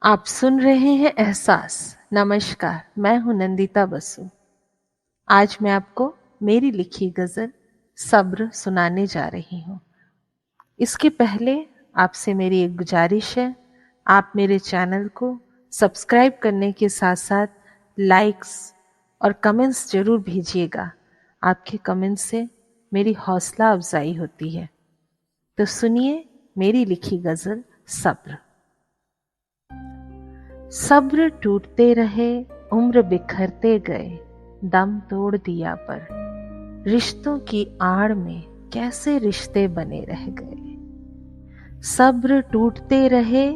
आप सुन रहे हैं एहसास। नमस्कार, मैं हूं नंदिता बसु। आज मैं आपको मेरी लिखी गजल सब्र सुनाने जा रही हूं। इसके पहले आपसे मेरी एक गुजारिश है, आप मेरे चैनल को सब्सक्राइब करने के साथ साथ लाइक्स और कमेंट्स जरूर भेजिएगा। आपके कमेंट्स से मेरी हौसला अफजाई होती है। तो सुनिए मेरी लिखी गजल सब्र। सब्र टूटते रहे, उम्र बिखरते गए, दम तोड़ दिया पर रिश्तों की आड़ में कैसे रिश्ते बने रह गए। सब्र टूटते रहे,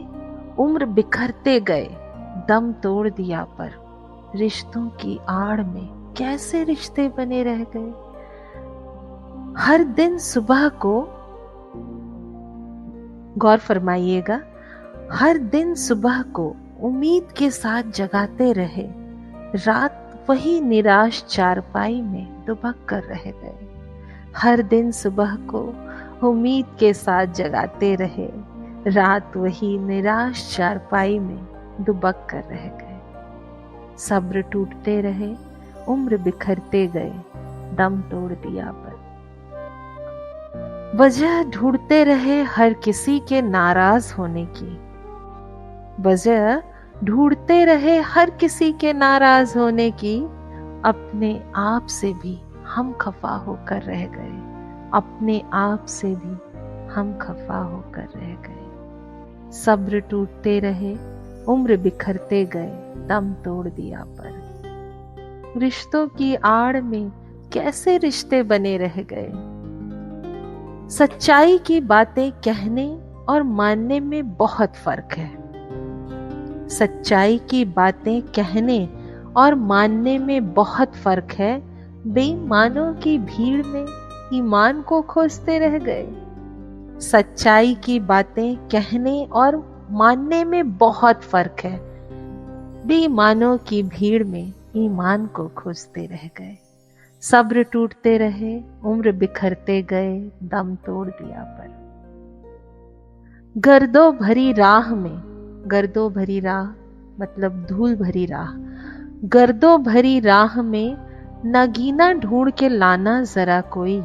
उम्र बिखरते गए, दम तोड़ दिया पर रिश्तों की आड़ में कैसे रिश्ते बने रह गए। हर दिन सुबह को, गौर फरमाइएगा, हर दिन सुबह को उम्मीद के साथ जगाते रहे, रात वही निराश चारपाई में दुबक कर रह गए। हर दिन सुबह को उम्मीद के साथ जगाते रहे, रात वही निराश चारपाई में दुबक कर रह गए। सब्र टूटते रहे, उम्र बिखरते गए, दम तोड़ दिया पर वजह ढूंढते रहे हर किसी के नाराज होने की। वजह ढूंढते रहे हर किसी के नाराज होने की, अपने आप से भी हम खफा होकर रह गए। अपने आप से भी हम खफा होकर रह गए। सब्र टूटते रहे, उम्र बिखरते गए, दम तोड़ दिया पर रिश्तों की आड़ में कैसे रिश्ते बने रह गए। सच्चाई की बातें कहने और मानने में बहुत फर्क है। सच्चाई की बातें कहने और मानने में बहुत फर्क है। बेईमानों की भीड़ में ईमान को खोजते रह गए। सच्चाई की बातें कहने और मानने में बहुत फर्क है। बेईमानों की भीड़ में ईमान को खोजते रह गए। सब्र टूटते रहे, उम्र बिखरते गए, दम तोड़ दिया पर गर्दों भरी राह में, गर्दों भरी राह मतलब धूल भरी राह, गर्दों भरी राह में नगीना ढूंढ के लाना जरा कोई।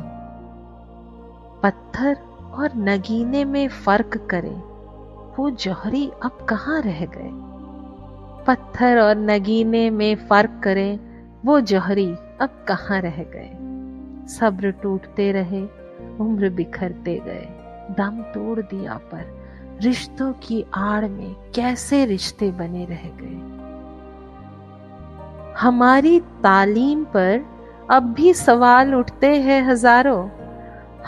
पत्थर और नगीने में फर्क करे, वो जौहरी अब कहाँ रह गए। पत्थर और नगीने में फर्क करे, वो जौहरी अब कहाँ रह गए। सब्र टूटते रहे, उम्र बिखरते गए, दम तोड़ दिया पर रिश्तों की आड़ में कैसे रिश्ते बने रह गए। हमारी तालीम पर अब भी सवाल उठते हैं हजारों।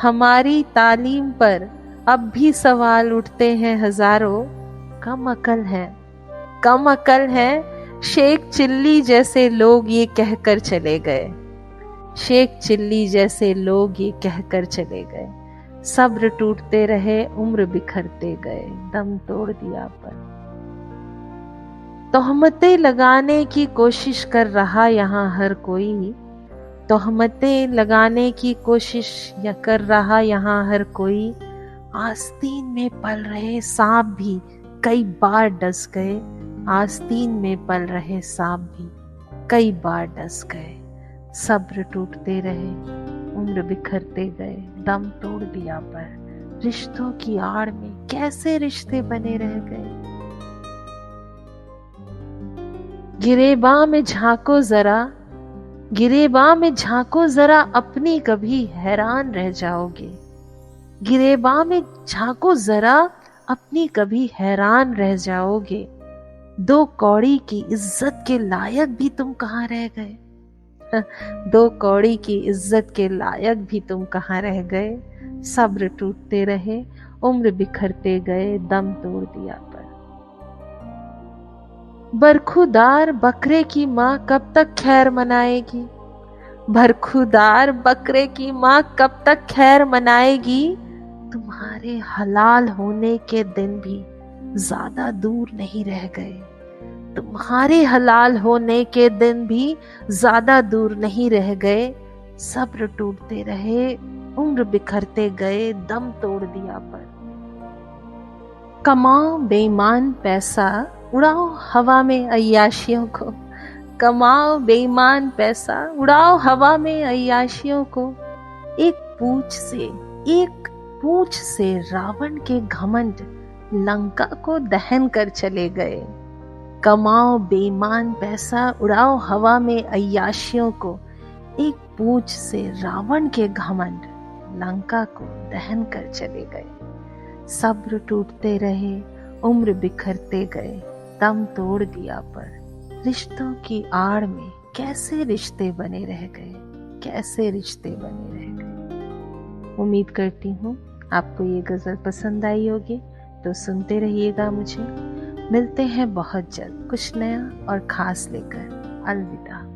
हमारी तालीम पर अब भी सवाल उठते हैं हजारों। कम अकल है, कम अकल है, शेख चिल्ली जैसे लोग ये कहकर चले गए। शेख चिल्ली जैसे लोग ये कहकर चले गए। सब्र टूटते रहे, उम्र बिखरते गए, दम तोड़ दिया पर तोहमतें लगाने की कोशिश कर रहा यहाँ हर कोई। तोहमतें लगाने की कोशिश या कर रहा यहाँ हर कोई। आस्तीन में पल रहे सांप भी कई बार डस गए। आस्तीन में पल रहे सांप भी कई बार डस गए। सब्र टूटते रहे, उम्र बिखरते गए, दम तोड़ दिया पर रिश्तों की आड़ में कैसे रिश्ते बने रह गए। गिरेबां में झांको जरा, गिरेबां में झांको जरा, अपनी कभी हैरान रह जाओगे। गिरेबां में झांको जरा, अपनी कभी हैरान रह जाओगे। दो कौड़ी की इज्जत के लायक भी तुम कहाँ रह गए। दो कौड़ी की इज्जत के लायक भी तुम कहाँ रह गए। सब्र टूटते रहे, उम्र बिखरते गए, दम तोड़ दिया पर बरखुदार बकरे की माँ कब तक खैर मनाएगी। बरखुदार बकरे की माँ कब तक खैर मनाएगी। तुम्हारे हलाल होने के दिन भी ज्यादा दूर नहीं रह गए। तुम्हारे हलाल होने के दिन भी ज्यादा दूर नहीं रह गए। सब्र टूटते रहे, उम्र बिखरते गए, दम तोड़ दिया पर कमाओ बेईमान पैसा, उड़ाओ हवा में अय्याशियों को, कमाओ बेईमान पैसा, उड़ाओ हवा में अय्याशियों को। एक पूंछ से एक पूंछ से रावण के घमंड लंका को दहन कर चले गए। कमाओ बेईमान पैसा, उड़ाओ हवा में अय्याशियों को। एक पूंछ से रावण के घमंड लंका को दहन कर चले गए। सब्र टूटते रहे, उम्र बिखरते गए, दम तोड़ दिया पर रिश्तों की आड़ में कैसे रिश्ते बने रह गए, कैसे रिश्ते बने रह गए। उम्मीद करती हूँ आपको ये गजल पसंद आई होगी, तो सुनते रहिएगा मुझे। मिलते हैं बहुत जल्द कुछ नया और खास लेकर। अलविदा।